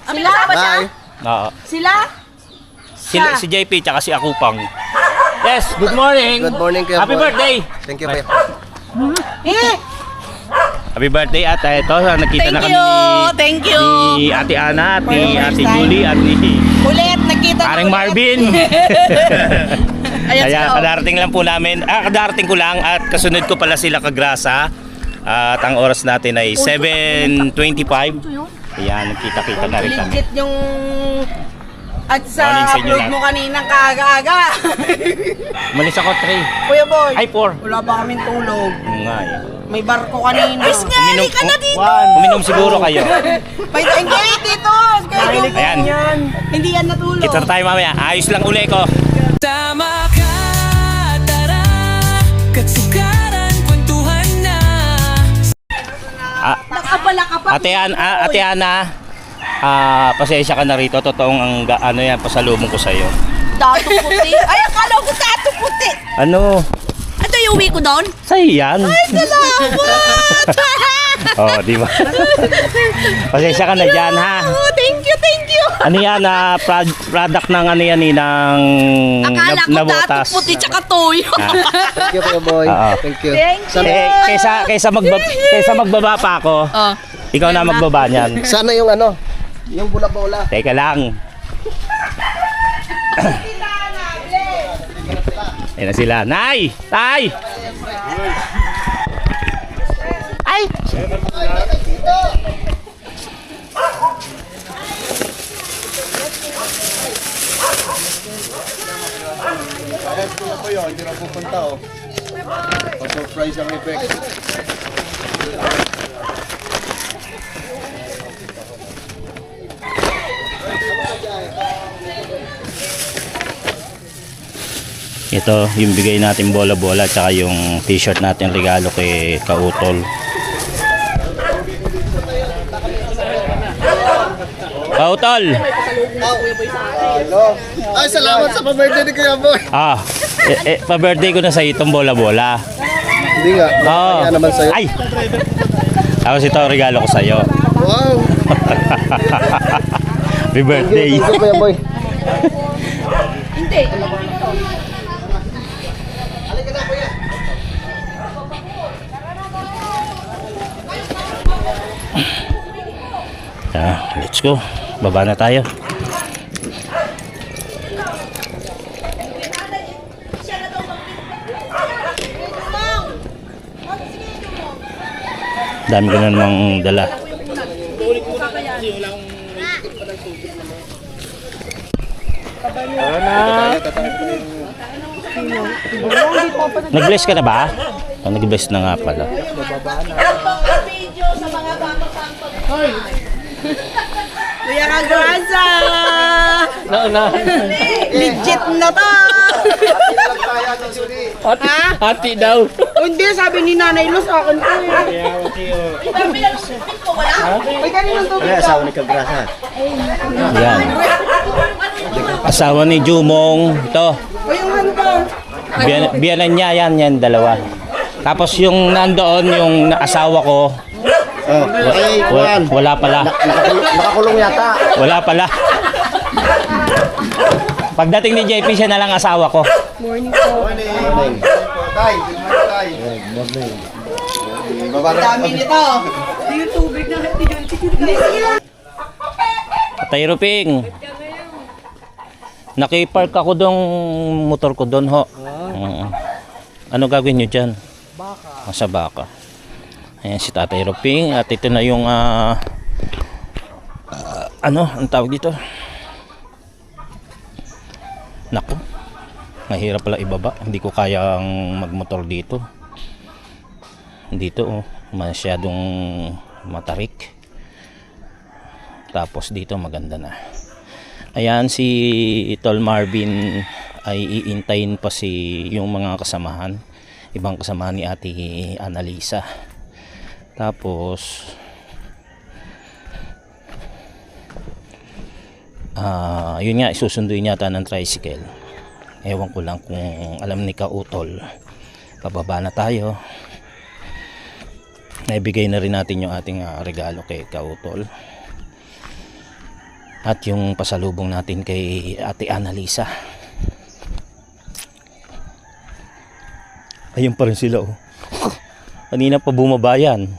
Sila ba siya? Oo. Sila? Si JP tsaka si Akupang. Yes, good morning. Good morning, Kuya Happy Boy. birthday. Thank you, Kuya. Happy birthday at ito, nakita na kami Thank you. ni Ate Ana at ni Ate Julie at ni Ulit, nakita Paring Marvin. Ayan Kaya sila. kadarating lang po namin, kadarating ko lang at kasunod ko pala sila kagrasa. At ang oras natin ay 7:25. Ayan, nakita-kita na rin kami. Legit yung... At Morning sa sa inyo upload lahat. mo kaninang kaaga-aga. Umalis ako 3. Kuya Boy. Ay, 4. Wala pa kaming tulog. Nga eh. May barko kanina. Bis nga, Uminom, ka na dito. uminom siguro kayo. Hindi, dito. Ayan. Hindi yan natulog. Kita tayo mamaya. Ayos lang uli ko. Tama ka, tara, katsukaran, kwentuhan na. Nakabala ka pa. Ate Ana, pasensya ka na rito. Totoong ano yan, pasalubong ko sa'yo. Dato puti. Ay, akala ko dato puti. Ano? Ito yung uwi ko doon? Sa'yo yan. Ay, salamat. Oh, di ba? Pasensya ka na dyan, ha? Oh, thank you, thank you. Ano yan, product ng ano yan, ng Akala ko dato nabotas. puti tsaka toyo. Thank you, Kuya Boy. Oo. Thank you. Thank you. Kaysa magbaba pa ako, Oh. ikaw na magbaba niyan. Sana yung ano, yung bola-bola. Teka lang. Ayan na sila. Nay! Tay! Ay! Hindi na pupunta, oh. Pa-surprise ang effect. Ito yung bigay natin bola-bola tsaka yung t-shirt natin regalo kay Kautol. Kautol! Ay, salamat sa pa-birthday ni Kuya Boy. Pa-birthday ko na sa itong bola-bola. Hindi nga. Oo. Kaya naman sa'yo. Ay! Tapos ito regalo ko sa'yo. Wow. Happy birthday! Thank you, Kuya Boy. Hindi. Let's go. Baba na tayo. Dami ko na namang dala. Nag-bless ka na ba? Nag-bless na nga pala. Kuya Kagrasa! Legit na to! Hati daw. O hindi, sabi ni Nanay Luz sa akin to eh. Ay, kaninang tubig Ay, asawa ni Kagrasa. Yan. Asawa ni Jumong. Ito. O yung ano ba? Biyanan niya yan dalawa. Tapos yung nandoon yung asawa ko, Oh, ay, Juan. wala pala. Nakakulong yata. Wala pala. Pagdating ni JP siya na lang asawa ko. Morning po. Morning. Tay, tay. Morning. Baba na. Dami nito. Yung tubig na yun. Hindi, sige lang. Patay Ruping. Nakipark ako dong motor ko doon ho. Ano gagawin nyo dyan? Baka. Sa baka. Ayan si Tatay Ruping. At ito na yung ano, ang tawag dito? Naku. Mahirap pala ibaba. Hindi ko kayang magmotor dito. Dito oh, masyadong matarik. Tapos dito maganda na. Ayan si Tol Marvin ay iintayin pa yung mga kasamahan. Ibang kasamahan ni Ate Annalisa. Tapos yun nga, isusunduin yata ng tricycle. Ewan ko lang kung alam ni Kautol. Pababa na tayo. Naibigay na rin natin yung ating regalo kay Kautol. At yung pasalubong natin kay Ate Annalisa. Ayun pa rin sila oh. Kanina pa bumaba yan.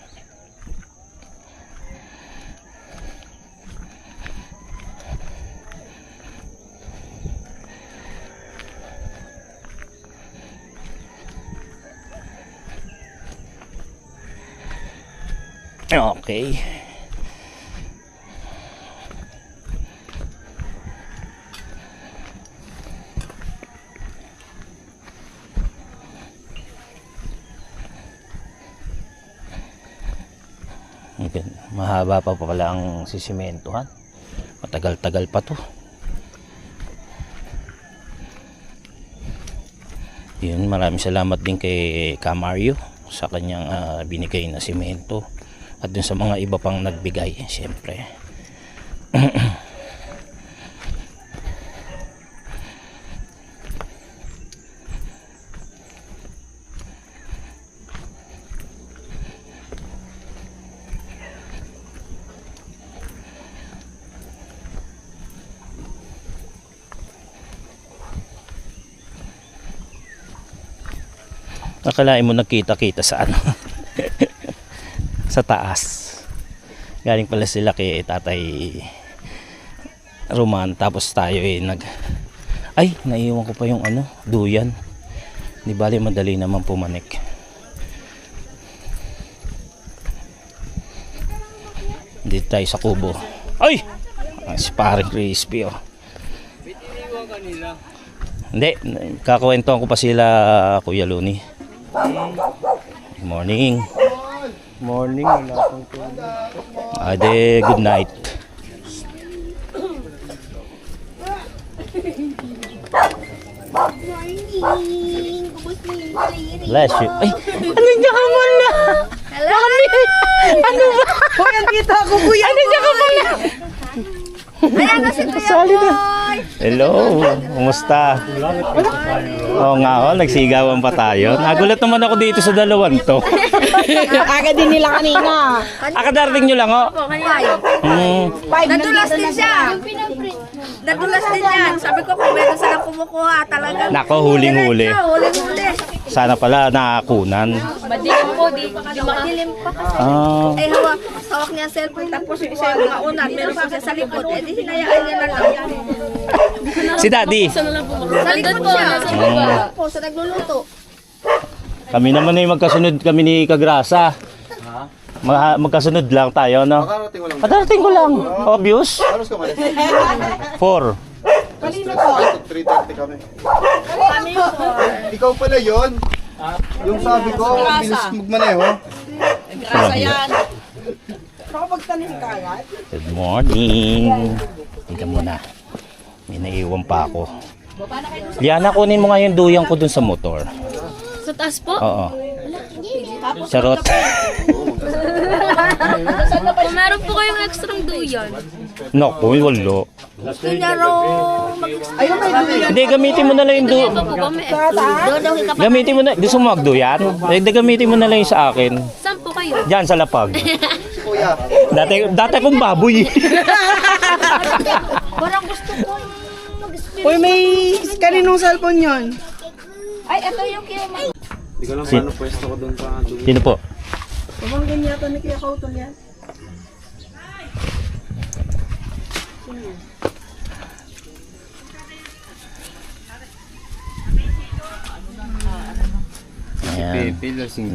Okay. Okay. Mahaba pa pala ang sisimentohan. Matagal-tagal pa to. Yun, maraming salamat din kay Kamario sa kanyang binigay na simento. At dun sa mga iba pang nagbigay, siyempre. Akalain mo nagkita-kita sa ano? Sa taas. Galing pala sila kay Tatay Roman, tapos tayo ay, naiiwan ko pa yung ano, duyan. Di bali, madali naman pumanik. Dito tayo sa kubo. Ay! Si parang crispy oh. Hindi, kakwentuhan ko pa sila, Kuya Luni. Good morning. Morning, wala akong tulog. Ade, good night. Morning! Kubos mo yung sarili. Bless you. Ay, nandiyan ka muna. Hello? Ano ba? Hoy, andito ako, kuya. Nandiyan ka muna. Ayan na si Kuya Boy! Hello, kumusta? Oo nga, nagsigawan pa tayo. Nagulat naman ako dito sa dalawan to. Agad din nila kanina. Akadarating nyo lang, oh. Nadulas din siya. Nadulas din yan. Sabi ko kung meron silang kumukuha talaga. Nako, huling-huli. Huling-huli. Sana pala nakakunan. Madilim po, di madilim pa kasi. Ah, Eh hawak niya ang cellphone tapos yung isa yung mga unan. Meron pa siya sa likod. Eh di hinayaan niya na lang. si Daddy. Sa likod po. Sa likod po. Sa nagluluto. Kami naman ay magkasunod kami ni Kagrasa. Magkasunod lang tayo, no? Makarating ko lang. Kadarating ko lang. Obvious. Aros ka malis? 4. 3:30 kami. Kami yung Ikaw pala yon. Yung sabi ko, ang bilis magmaneho. Good morning. Tingnan mo na. May naiwan pa ako. Liana, kunin mo nga yung duyang ko dun sa motor. Sa taas po? Oo. Charot. Kung meron po kayong extra duyan. Naku, walo. Gusto niya raw Ayun, may duyan. Hindi, gamitin mo na lang yung Ito po ba may extra? Gamitin mo na. Gusto mo magduyan? Hindi, gamitin mo na lang yung sa akin. Saan po kayo? Diyan sa lapag. Kuya, Dati akong baboy. Parang gusto ko Uy, may kaninong cellphone yun? Ay, ito yung kiyama. hindi ko lang Si- paano pwesto ko doon sa doon. Sino po? Pamangkin yata ni Kuya Kautol yan. Ayan.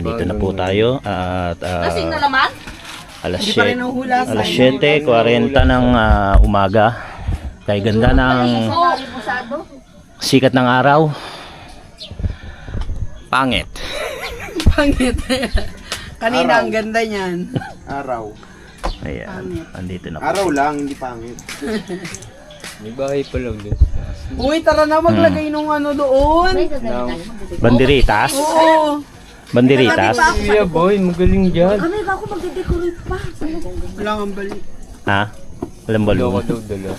Dito na po tayo. At naman? alas Hindi pa rin 7. nahuhulas. Alas 7:40 ng umaga. Kay ganda ng sikat ng araw. Pangit. Pangit. Kanina ang ganda niyan. Araw. Ayan. Andito na po. Araw lang, hindi pangit. Uy, tara na maglagay nung ano doon. Banderitas. Oo. Banderitas. Kuya boy, magaling dyan. Kami ba ako magde-decorate pa? Wala kang bali. Ha? Walang balon. Ako daw dala.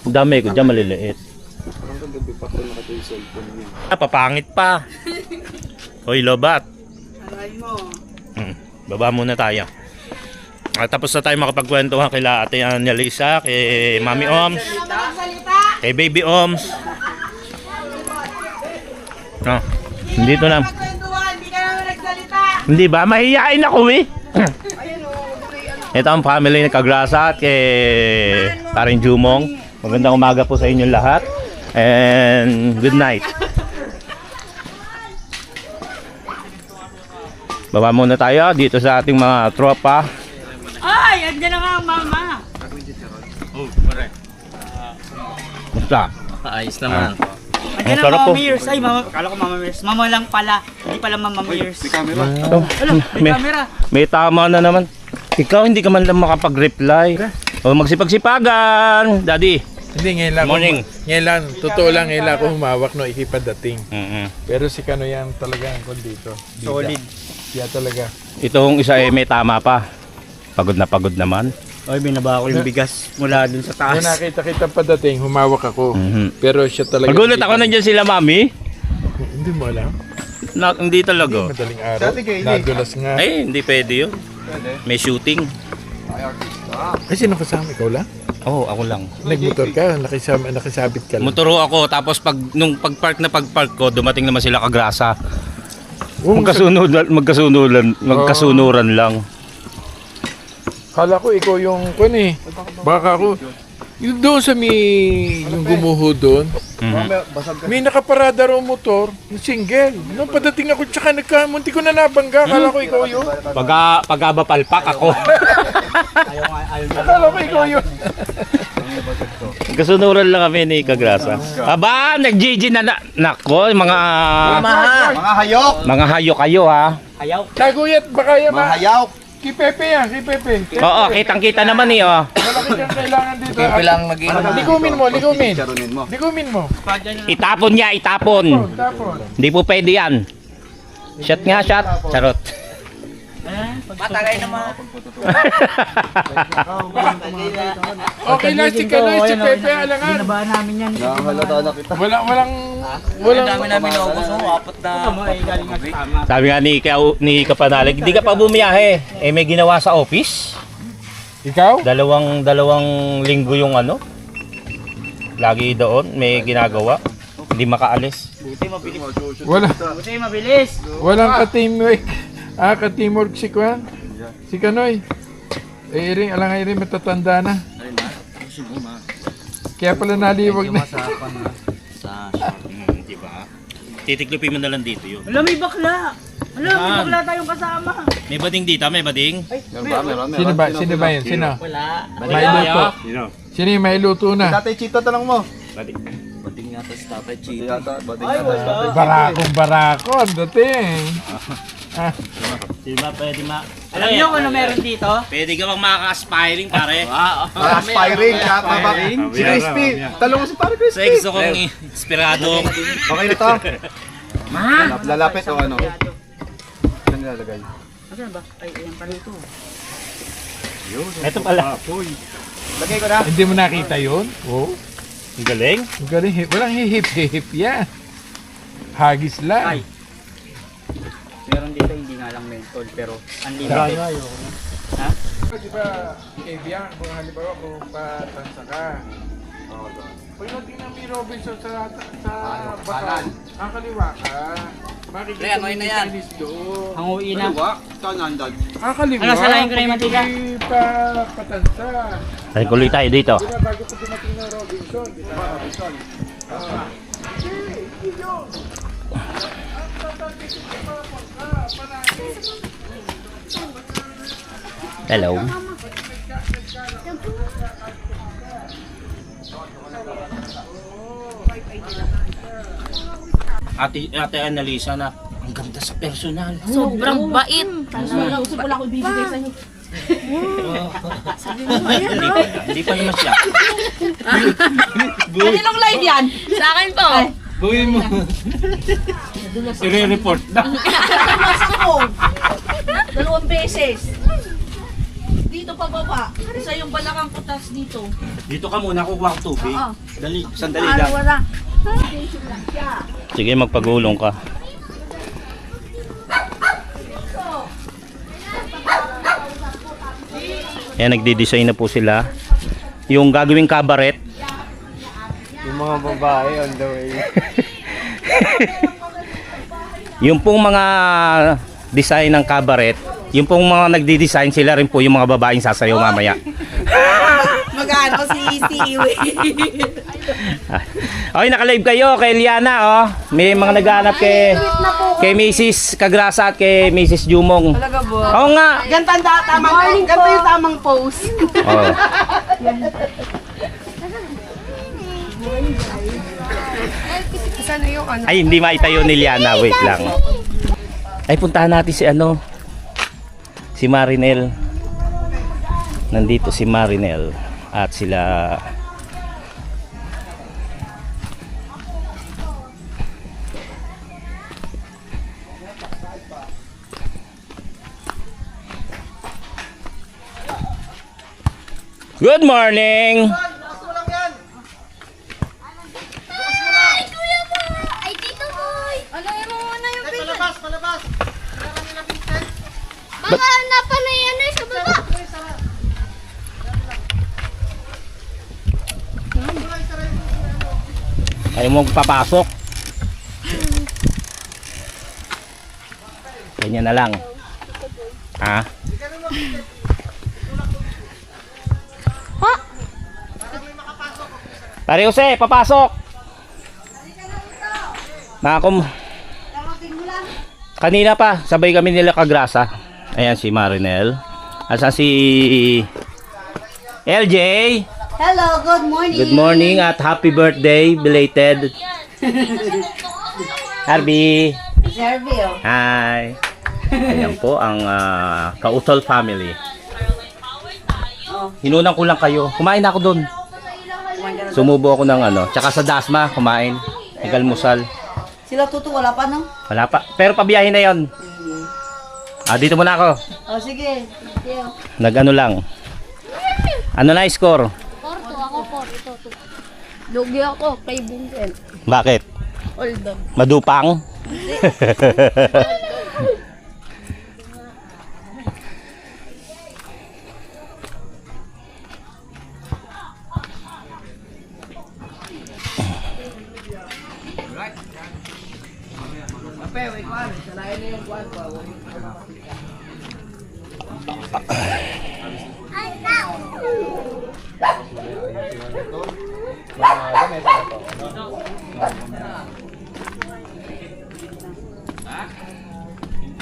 Dami ko dyan, maliliit. Parang kagabi pa ko nakita yung cellphone niya. Papangit pa. Hoy, lobat. Aray mo. Baba muna tayo. Tapos na tayo makapagkwentuhan kila Ate Annalisa, kay Mami Oms, kay Baby Oms. No, dito na. Hindi ba? Mahihain ako eh. Ito ang family ni Kagrasa at kay Paring Jumong. Magandang umaga po sa inyong lahat. And good night. Baba muna tayo dito sa ating mga tropa. Ay, andyan na nga ang mama. Basta. Ayos naman. Andyan Ang na sarap mama po. Mears. Ay, mama, kala ko mama Mears. Mama lang pala. Hindi pala mama Mears. Camera. Ala, may camera. May tama na naman. Ikaw hindi ka man lang makapag-reply. O magsipagsipagan, Daddy. Hindi, ngayon lang. Morning. Ngayon lang, totoo lang, ngayon lang ako humawak no ikipadating. Mm-mm. Pero si Kano yan talaga ang dito. Bida. Solid. Siya talaga. Itong isa eh may tama pa. Pagod na pagod naman. Ay, binaba ko yung bigas mula dun sa taas. Nung nakita-kita padating, humawak ako. Mhm. Pero siya talaga. Magulat ako nandiyan sila, Mami. Hindi mo alam. Hindi talaga. Madaling araw. Dati kayo, Nadulas nga. Ay, hindi pwede yun. May shooting. Ay, sino kasama? Ikaw lang? Oo, ako lang. Nagmotor ka? Nakisabit ka lang? Motoro ako, tapos nung pagpark ko, dumating naman sila Kagrasa. Oo, Magkasunuran lang. Kala ko ikaw yung kun eh. Baka ako. Yung doon sa yung gumuho doon, may nakaparada raw motor, yung single. Nung padating ako, tsaka munti ko na nabangga. Kala ko ikaw yun. Pagaba palpak ako. Kala ko ikaw yun. Kasunuran lang kami ni Kagrasa. Aba, nag-GG na nako, mga Mga hayok. hayok kayo ha. Kaguyat, baka yan Mga hayok. Kay Pepe yan, kay Pepe. Oo, kitang-kita naman eh oh. Malaki kang kailangan dito. Pepe lang mag-inom. Likumin mo, likumin. Charunin mo. Likumin mo. Itapon niya, itapon. Tapos. Hindi po pwede yan. Shot nga, shot. Charot. Patagay naman. Okay lang si Kanoy, si Pepe, alangan. Binabahan namin yan. Nakahalata na kita. Walang Dami namin naubos. Apat na. Ay, galing nga sa tama. Sabi nga ni Kapanalig, hindi ka pa bumiyahe. Eh may ginawa sa office. Ikaw? Dalawang linggo yung ano. Lagi doon, may ginagawa. Hindi makaalis. Buti mabilis. Walang ka-teamwork. Ka-teamwork si Kwan. Si Kanoy. Iring, alang iring matatanda na. Kaya pala naliwag na. Diba? Titiklopin mo na lang dito yun. Alam, may bakla. Alam, may bakla tayong kasama. May bading dito, may bading. Sino ba? Sino ba yun? Sino? Wala. May luto. Sino yung may luto na? Tatay Chito, tanong mo. Bating nga tas tatay Chito. Yata, bating Ay, wala. Barakong, dating. Di ba pwede Alam niyo kung ano meron dito? Pwede ka bang makaka-aspiring pare? aspiring. Si Crispy. Talong mo si Pare Crispy. Sexo kong inspirado. Okay na to. Lalapit o ano? Saan nilalagay? Asan ba? Ay, ayan pala ito. Ito pala. Lagay ko na. Hindi mo nakita yun? Oo. Ang galing. Ang galing. Walang hihip-hihip yan. Hagis lang. Ay. Meron dito, hindi nga lang mentol, pero unlimited. Ha? Di ba, Evia, kung halimbawa kung patansa ka, pagdating ng may Robinson sa Bataan, ang kaliwa ka, makikita mo yung Chinese doon. Hanguin na. Ang kaliwa, Ano, salahin ko na yung mantika? hindi pa patansa. Ay, kuloy tayo dito. Di ba, bago ko dumating ng Robinson, di ba? Hindi yun. Hello. Ate Annalisa na ang ganda sa personal. Sobrang bait. Hindi pa naman siya. Kaninong live yan? Sa akin to. Gawin mo. I-report na. Ako. 2 beses. Dito pababa. Isa yung balakang kutas dito. Dito ka muna, kukuha ko tubig. Oo. Dali, sandali lang. Wala. Sige, magpagulong ka. Ayan, nagde-design na po sila. Yung gagawing cabaret. Yung mga babae on the way. Yung pong mga design ng cabaret, yung pong mga nagde-design, sila rin po yung mga babaeng sasayaw mamaya. Mag-ano si Iwi. Okay, naka-live kayo kay Liana, oh. May mga naghahanap kay Mrs. Cagrasa at kay Mrs. Jumong. Talaga ba? Oo nga. Ganto yung tamang pose. Oh. Sana yung ano? Ay, hindi maitayo ni Liana. Wait lang. Ay, puntahan natin si ano. Si Marinel. Nandito si Marinel. At sila... Good morning! Ay, Tito Boy! Ano yung mga yung pinto? Palabas! Baka napanay ano sa baba. Ayaw mo papasok. Ganyan na lang. Ha? Pare Jose, papasok. Kanina pa, sabay kami nila Cagrasa. Ayan si Marinel. Asa si LJ? Hello, good morning. Good morning at happy birthday, belated. Harvey. Sergio. Hi. Ayan po ang Kautol family. Hinunang ko lang kayo. Kumain na ako doon. Sumubo ako ng ano. Tsaka sa Dasma, kumain. Nag-almusal. Sila Tutu, wala pa no? Wala pa. Pero pabiyahin na yon. Dito muna ako. Oh, sige. Nag-ano lang. Ano na score? 4-2, ako 4. Ito, 2. Lugi ako, kay Bunzel. Bakit? Although. Madupang?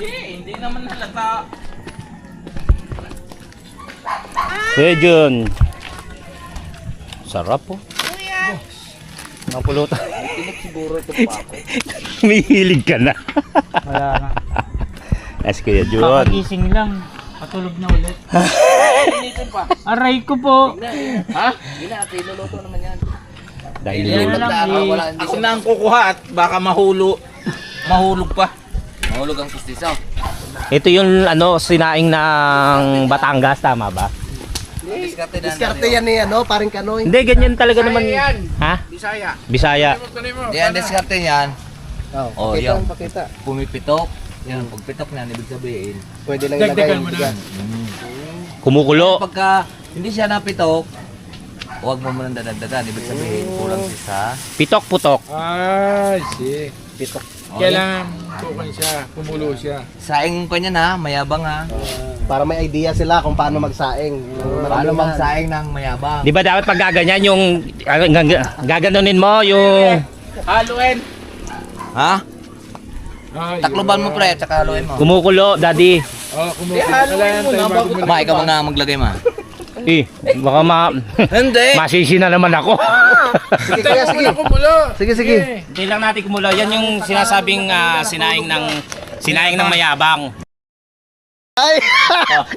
Hindi naman halata. Kuya Jun. Sarap po. Napulutan. Siguro ito pa ako. Humihilig ka na. Wala na. Yes, Kuya Jun. Kakagising lang. Patulog na ulit. Aray ko po. Ha? Hindi na, iluluto naman yan. Dahil Ako na ang kukuha at baka mahulog pa. Mahulog ang pustiso. ito yung ano, sinaing ng Batangas, tama ba? Diskarte yan eh, ano, paring kanoy. Hindi, ganyan talaga naman. Ha? Bisaya. Bisaya. Yan, diskarte yan. Oh, pakita, yan. pakita. Pumipitok. Yan, pagpitok na, ibig sabihin. Pwede lang ilagay. Dagdagan mo na. Kumukulo. Pagka hindi siya napitok, huwag mo munang dadagdagan. Ibig sabihin, kulang siya sa... Pitok-putok. Ah, see. Pitok. Kailangan tukan siya, kumulo siya. Saing pa niya na, mayabang ha. Para may idea sila kung paano magsaing. Paano magsaing ng mayabang? Di ba dapat pag gaganyan yung gaganunin mo yung Haluin! Ha? Ah, Takloban mo pre, tsaka haluin mo. kumukulo, daddy. Oh, kumulo. Kailangan tayo bago mo. Ma, ikaw na maglagay ma. Baka Hindi! masisi na naman ako. Sige, kuya, sige. Kumulo. Sige, sige. Hindi lang natin kumulo. Yan yung sinasabing sinaing ng mayabang. Ay!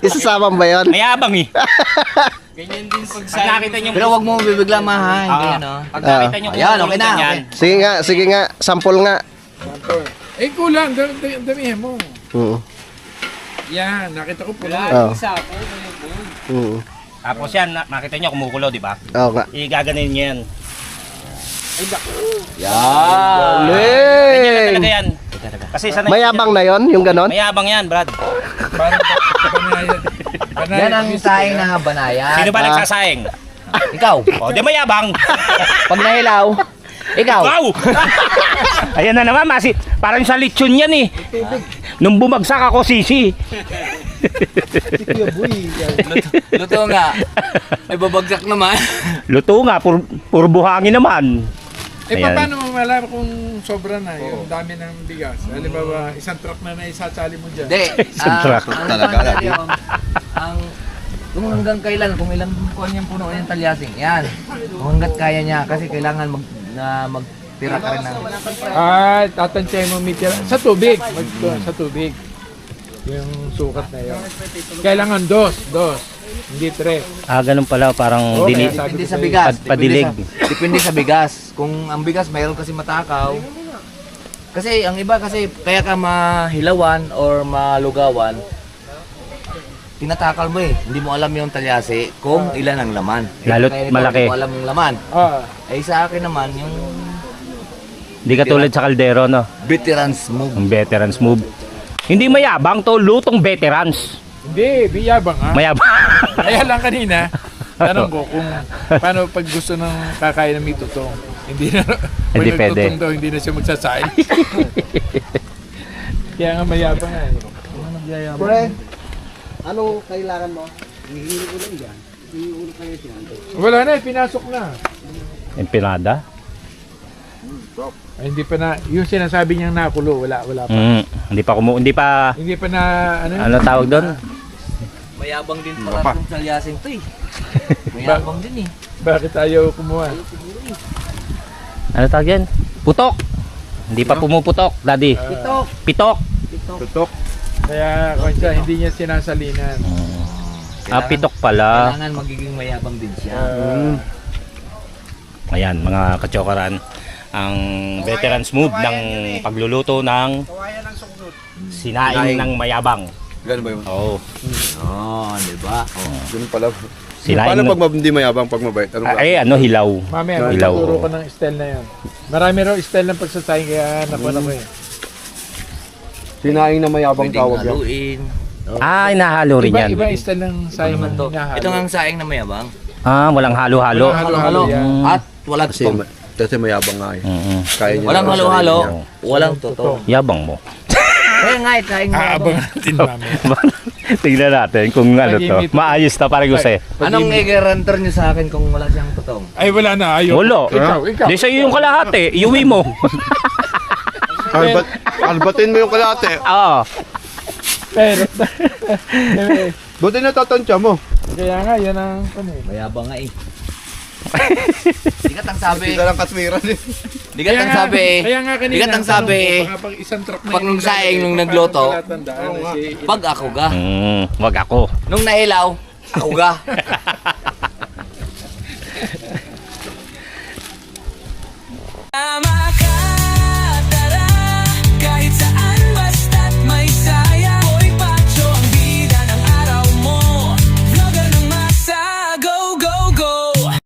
Isasama ba yun? Mayabang eh. Ganyan din pag Pag nakita nyo, Pero wag mo bibigla ma ha, hindi ano. pag nakita nyo Ayan, kumukulo okay na, ganyan. Sige nga, sample nga. Eh, kulang. Damihan mo. Oo. Yan, nakita ko pula. Oo. Oo. Tapos yan, makita nyo kumukulo, di ba? Oo nga. Igaganin nyo yan. Yan! Ganyan na talaga Ling! yan. Kasi sanay Mayabang na yon yung ganon? Mayabang yan, Brad. Parang sa kanya yan. Yan ang saing na banayan. Sino ba nagsasaing? Ikaw. O, di mayabang. Pag nahilaw, ikaw. Wow! Ayan na naman, parang sa lechon yan eh. Nung bumagsak ako, sisi. Luto nga. Ay babagsak naman. Luto nga, puro buhangin naman. Eh, Ayan. paano mo malaman kung sobra na yung dami ng bigas? Halimbawa, isang truck na naisasali mo dyan. Hindi. Isang truck. Talaga, Ang kung hanggang kailan, kung ilang kuhan yung puno yung talyasing, yan. Kung hanggat kaya niya, kasi kailangan magtira ka rin ng... Tatansyahin mo may tira. Sa tubig. Sa tubig. Yung sukat na yun. Kailangan dos. Hindi tres. Ganun pala, parang Okay. Depende sa bigas. Padilig. Depende sa bigas. Kung ang bigas mayroon kasi matakaw. Kasi ang iba kasi kaya ka mahilawan or malugawan, tinatakal mo eh. Hindi mo alam yung talyasi kung ilan ang laman. Lalo't Kaya nito, malaki. Hindi mo alam yung laman. Eh sa akin naman, yung Hindi katulad sa kaldero, no? veterans move. Ang veterans move. Hindi mayabang to, lutong veterans. Hindi, biyabang ha. Mayabang. Kaya lang kanina, tanong ko kung paano pag gusto ng kakain ng mitutong. Hindi na, Hindi pag pwede. nagtutong daw, hindi na siya magsasain. Kaya nga mayabang nga. Pre, anong kailangan mo? Hihili ko lang dyan. Hihili ko kayo siya. Wala na, pinasok na. Empanada? Ay, hindi pa na, yung sinasabi niyang nakulo, wala pa. Hindi pa Hindi pa na, ano tawag doon? Mayabang din pala itong talyasing to eh. Mayabang din eh. Bakit ayaw kumuha? Ano tawag yan? Putok. Hindi pa pumuputok, daddy. Pitok. Tutok. Kaya kung siya, hindi niya sinasalinan. Pitok pala. Kailangan magiging mayabang din siya. Ayan, mga kachokaran. Ang veterans move ng pagluluto ng sinaing ng mayabang. Ganun ba yun? Oo. Di ba? Ganun pala. Sinaing Paano pag hindi mayabang, pag mabait? Ano ba? hilaw. Mamaya, Hilaw. magtuturo ko ng style na yan. Marami raw style ng pagsasayang kaya nakuha ko eh. Sinaing na mayabang Pwedeng tawag yan. haluin. Inahalo rin yan. Iba style ng sayang Naman to. na halo. Ito nga ang saing na mayabang. Walang halo-halo. Walang halo-halo yan. At walang Kasi, tutong. kasi mayabang nga eh. Kaya niya Walang na- halo-halo, sarili niya. walang tutong. Yabang mo. Kaya nga saing mayabang. Aabangan natin mamaya. Tingnan natin kung ano to. Maayos na parang gusto eh. Anong i-guarantor niyo sa akin kung wala siyang tutong? Ay, wala na. Ayaw. Wala. Ikaw. Di sa'yo yung kalahati. Iuwi mo. Albatin mo yung kalate. Oo. Pero, Buti na tatansya mo. kaya nga, yan ang Mayabang nga eh. Dikat ang sabi. Hindi ka lang kaswiran eh. Dikat ang sabi eh. Kaya nga kanina. Dikat ang sabi eh. Baka pag isang truck na Pag nung saing, nung nagluto, pag ako ga. Wag ako. Nung nahilaw, ako ga.